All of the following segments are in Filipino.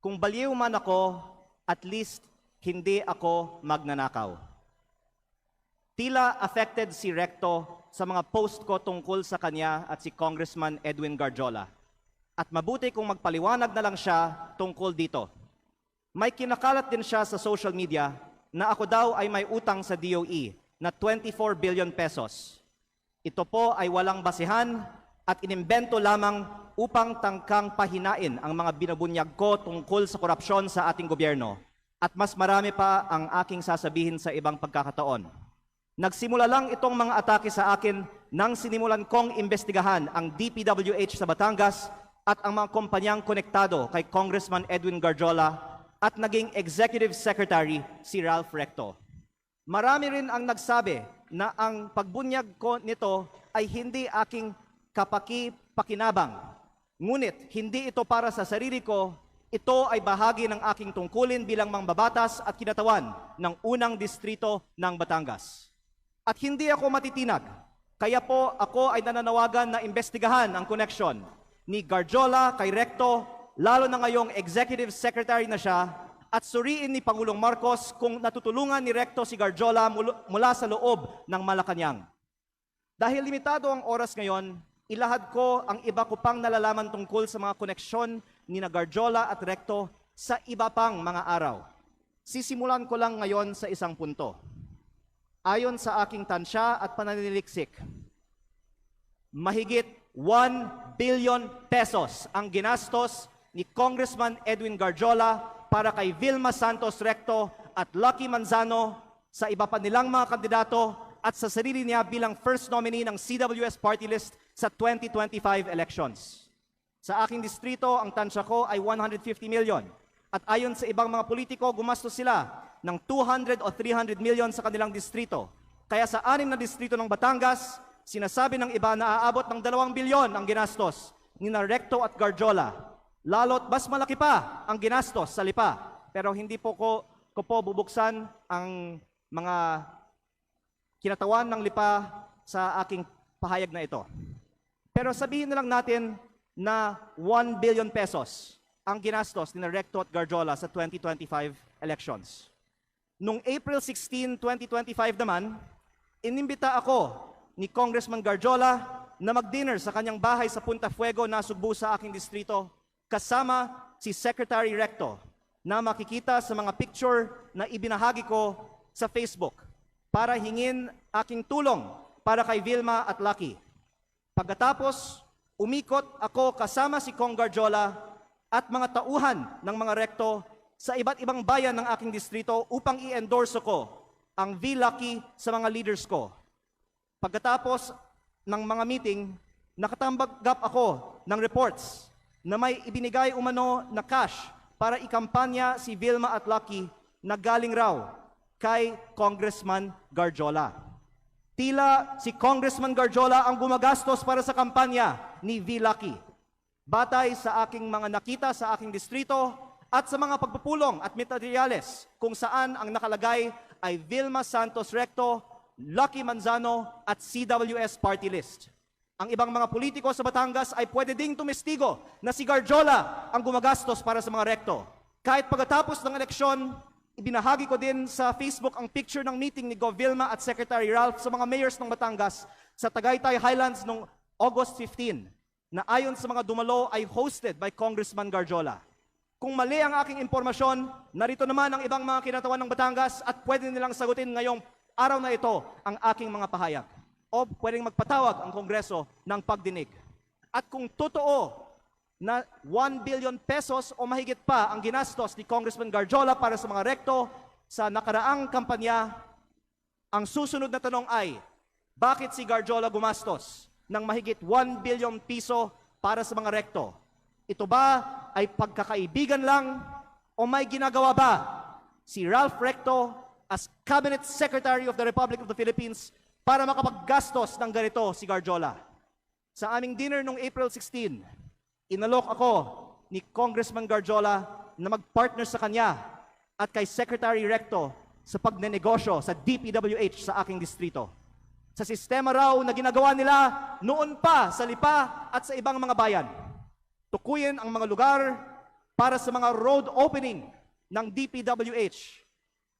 Kung baliw man ako, at least hindi ako magnanakaw. Tila affected si Recto sa mga post ko tungkol sa kanya at si Congressman Edwin Garjola. At mabuti kung magpaliwanag na lang siya tungkol dito. May kinakalat din siya sa social media na ako daw ay may utang sa DOE na 24 billion pesos. Ito po ay walang basihan at inimbento lamang upang tangkang pahinain ang mga binubunyag ko tungkol sa korupsyon sa ating gobyerno. At mas marami pa ang aking sasabihin sa ibang pagkakataon. Nagsimula lang itong mga atake sa akin nang sinimulan kong imbestigahan ang DPWH sa Batangas at ang mga kumpanyang konektado kay Congressman Edwin Garjola at naging Executive Secretary si Ralph Recto. Marami rin ang nagsabi na ang pagbunyag ko nito ay hindi aking kapaki-pakinabang. Ngunit hindi ito para sa sarili ko, ito ay bahagi ng aking tungkulin bilang mambabatas at kinatawan ng unang distrito ng Batangas. At hindi ako matitinag, kaya po ako ay nananawagan na imbestigahan ang koneksyon ni Garjola kay Recto, lalo na ngayong Executive Secretary na siya, at suriin ni Pangulong Marcos kung natutulungan ni Recto si Garjola mula sa loob ng Malacanang. Dahil limitado ang oras ngayon, ilahad ko ang iba ko pang nalalaman tungkol sa mga koneksyon ni Garjola at Recto sa iba pang mga araw. Sisimulan ko lang ngayon sa isang punto. Ayon sa aking tansya at pananiliksik, mahigit 1 billion pesos ang ginastos ni Congressman Edwin Garjola para kay Vilma Santos Recto at Lucky Manzano sa iba pa nilang mga kandidato at sa sarili niya bilang first nominee ng CWS party list sa 2025 elections. Sa aking distrito, ang tansya ko ay 150 million. At ayon sa ibang mga politiko, gumastos sila ng 200 o 300 million sa kanilang distrito. Kaya sa 6 na distrito ng Batangas, sinasabi ng iba na aabot ng 2 bilyon ang ginastos ni Recto at Garjola. Lalo't mas malaki pa ang ginastos sa Lipa. Pero hindi po ko po bubuksan ang mga kinatawan ng Lipa sa aking pahayag na ito. Pero sabihin na lang natin na 1 billion pesos ang ginastos ni Recto at Garjola sa 2025 elections. Noong April 16, 2025 naman, inimbita ako ni Congressman Garjola na mag-dinner sa kanyang bahay sa Punta Fuego na Sugbo sa aking distrito kasama si Secretary Recto na makikita sa mga picture na ibinahagi ko sa Facebook para hingin aking tulong para kay Vilma at Lucky. Pagkatapos, umikot ako kasama si Cong Garjola at mga tauhan ng mga Recto sa iba't ibang bayan ng aking distrito upang i-endorse ko ang V-Lucky sa mga leaders ko. Pagkatapos ng mga meeting, nakatanggap ako ng reports na may ibinigay umano na cash para ikampanya si Vilma at Lucky na galing raw kay Congressman Garjola. Tila si Congressman Garjola ang gumagastos para sa kampanya ni V-Lucky. Batay sa aking mga nakita sa aking distrito at sa mga pagpupulong at materyales kung saan ang nakalagay ay Vilma Santos Recto, Lucky Manzano at CWS party list. Ang ibang mga politiko sa Batangas ay pwede ding tumestigo na si Garjola ang gumagastos para sa mga Recto. Kahit pagkatapos ng eleksyon, ibinahagi ko din sa Facebook ang picture ng meeting ni Gov. Vilma at Secretary Ralph sa mga mayors ng Batangas sa Tagaytay Highlands noong August 15 na ayon sa mga dumalo ay hosted by Congressman Garjola. Kung mali ang aking impormasyon, narito naman ang ibang mga kinatawan ng Batangas at pwede nilang sagutin ngayong araw na ito ang aking mga pahayag. O pwedeng magpatawag ang Kongreso ng pagdinig. At kung totoo na 1 billion pesos o mahigit pa ang ginastos ni Congressman Garjola para sa mga Recto sa nakaraang kampanya, ang susunod na tanong ay, bakit si Garjola gumastos ng mahigit 1 billion piso para sa mga Recto? Ito ba ay pagkakaibigan lang o may ginagawa ba si Ralph Recto as Cabinet Secretary of the Republic of the Philippines para makapaggastos ng ganito si Garjola? Sa aming dinner noong April 16, inalok ako ni Congressman Garjola na mag-partner sa kanya at kay Secretary Recto sa pagnenegosyo sa DPWH sa aking distrito. Sa sistema raw na ginagawa nila noon pa sa Lipa at sa ibang mga bayan. Tukuyin ang mga lugar para sa mga road opening ng DPWH.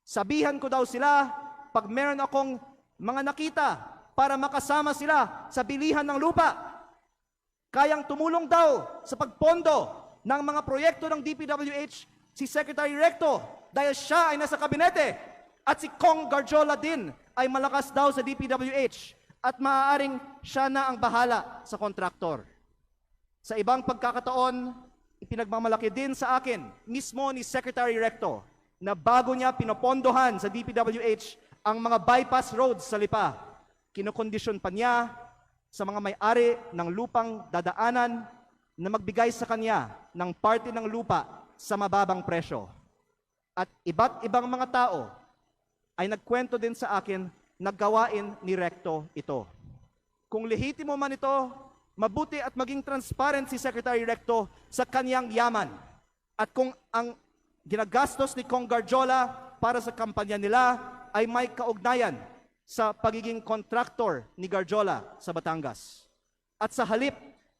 Sabihan ko daw sila pag meron akong mga nakita para makasama sila sa bilihan ng lupa. Kayang tumulong daw sa pagpondo ng mga proyekto ng DPWH si Secretary Recto dahil siya ay nasa kabinete at si Kong Garjola din ay malakas daw sa DPWH at maaaring siya na ang bahala sa kontraktor. Sa ibang pagkakataon, ipinagmamalaki din sa akin mismo ni Secretary Recto na bago niya pinopondohan sa DPWH ang mga bypass roads sa Lipa, kinokondisyon pa niya sa mga may-ari ng lupang dadaanan na magbigay sa kanya ng parte ng lupa sa mababang presyo. At iba't ibang mga tao ay nagkwento din sa akin na gawain ni Recto ito. Kung lehitimo man ito, mabuti at maging transparent si Secretary Recto sa kanyang yaman. At kung ang ginagastos ni Kong Garjola para sa kampanya nila ay may kaugnayan sa pagiging kontraktor ni Garjola sa Batangas. At sa halip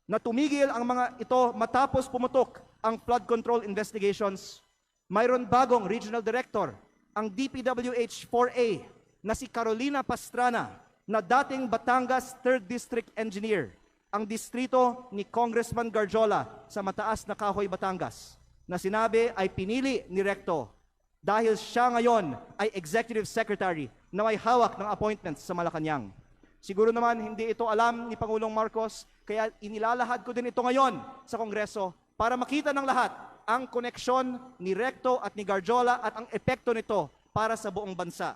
na tumigil ang mga ito matapos pumutok ang flood control investigations, mayroon bagong regional director, ang DPWH 4A na si Carolina Pastrana na dating Batangas 3rd District Engineer, ang distrito ni Congressman Garjola sa Mataas na Kahoy, Batangas, na sinabi ay pinili ni Recto dahil siya ngayon ay Executive Secretary na may hawak ng appointments sa Malacanang. Siguro naman hindi ito alam ni Pangulong Marcos, kaya inilalahad ko din ito ngayon sa Kongreso para makita ng lahat ang koneksyon ni Recto at ni Garjola at ang epekto nito para sa buong bansa.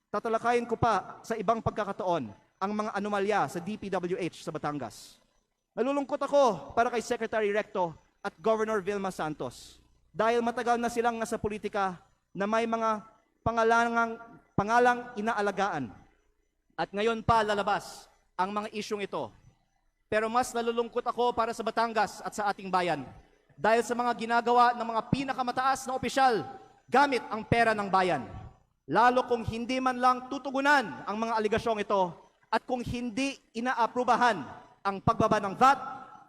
Tatalakayin ko pa sa ibang pagkakataon ang mga anomalya sa DPWH sa Batangas. Nalulungkot ako para kay Secretary Recto at Governor Vilma Santos dahil matagal na silang nasa politika na may mga pangalang inaalagaan. At ngayon pa lalabas ang mga isyong ito. Pero mas nalulungkot ako para sa Batangas at sa ating bayan dahil sa mga ginagawa ng mga pinakamataas na opisyal gamit ang pera ng bayan. Lalo kung hindi man lang tutugunan ang mga aligasyong ito at kung hindi inaaprubahan ang pagbaba ng VAT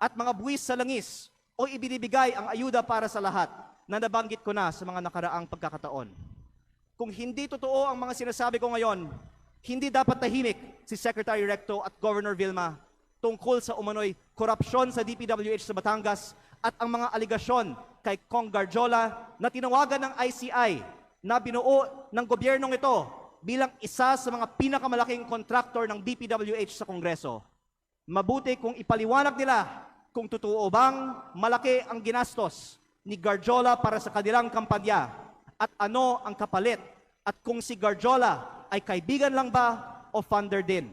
at mga buwis sa langis o ibinibigay ang ayuda para sa lahat na nabanggit ko na sa mga nakaraang pagkakataon. Kung hindi totoo ang mga sinasabi ko ngayon, hindi dapat tahimik si Secretary Recto at Governor Vilma tungkol sa umano'y korupsyon sa DPWH sa Batangas at ang mga aligasyon kay Kong Garjola na tinawagan ng ICI na binuo ng gobyernong ito bilang isa sa mga pinakamalaking kontraktor ng DPWH sa Kongreso. Mabuti kung ipaliwanag nila kung totoo bang malaki ang ginastos ni Garjola para sa kanilang kampanya at ano ang kapalit at kung si Garjola ay kaibigan lang ba o funder din.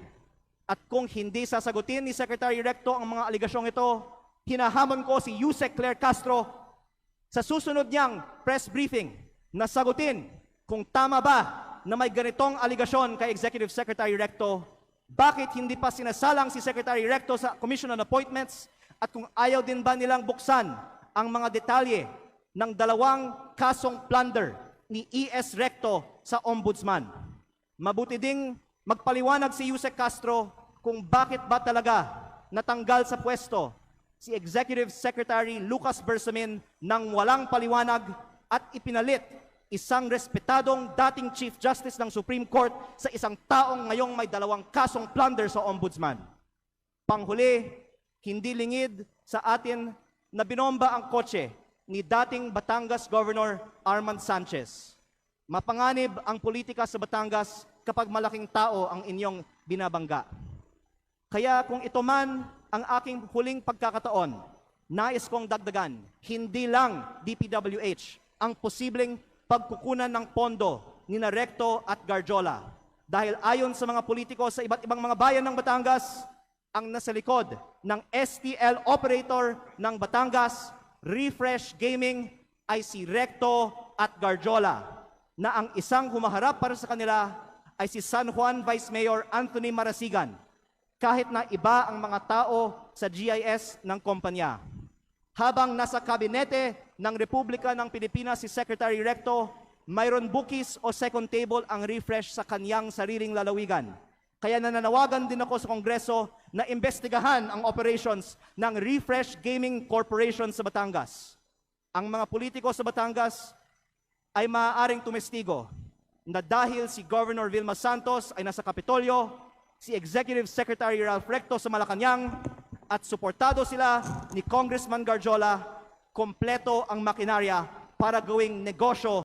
At kung hindi sasagutin ni Secretary Recto ang mga aligasyong ito, hinahamon ko si Yusek Claire Castro sa susunod niyang press briefing na sagutin kung tama ba na may ganitong aligasyon kay Executive Secretary Recto, bakit hindi pa sinasalang si Secretary Recto sa Commission on Appointments at kung ayaw din ba nilang buksan ang mga detalye ng 2 kasong plunder ni E.S. Recto sa Ombudsman. Mabuti ding magpaliwanag si Yusek Castro kung bakit ba talaga natanggal sa pwesto si Executive Secretary Lucas Bersamin nang walang paliwanag at ipinalit isang respetadong dating Chief Justice ng Supreme Court sa isang taong ngayong may 2 kasong plunder sa Ombudsman. Panghuli, hindi lingid sa atin na binomba ang kotse ni dating Batangas Governor Armand Sanchez. Mapanganib ang politika sa Batangas kapag malaking tao ang inyong binabangga. Kaya kung ito man ang aking huling pagkakataon, nais kong dagdagan, hindi lang DPWH ang posibleng pagkukunan ng pondo ni Recto at Garjola. Dahil ayon sa mga politiko sa iba't ibang mga bayan ng Batangas, ang nasa likod ng STL operator ng Batangas, Refresh Gaming, ay si Recto at Garjola, na ang isang humaharap para sa kanila ay si San Juan Vice Mayor Anthony Marasigan, kahit na iba ang mga tao sa GIS ng kumpanya. Habang nasa kabinete ng Republika ng Pilipinas si Secretary Recto, mayroon bookies o second table ang Refresh sa kanyang sariling lalawigan. Kaya nananawagan din ako sa Kongreso na imbestigahan ang operations ng Refresh Gaming Corporation sa Batangas. ang mga politiko sa Batangas ay maaaring tumestigo na dahil si Governor Vilma Santos ay nasa Kapitolyo, si Executive Secretary Ralph Recto sa Malacanang, at suportado sila ni Congressman Garjola, kompleto ang makinarya para gawing negosyo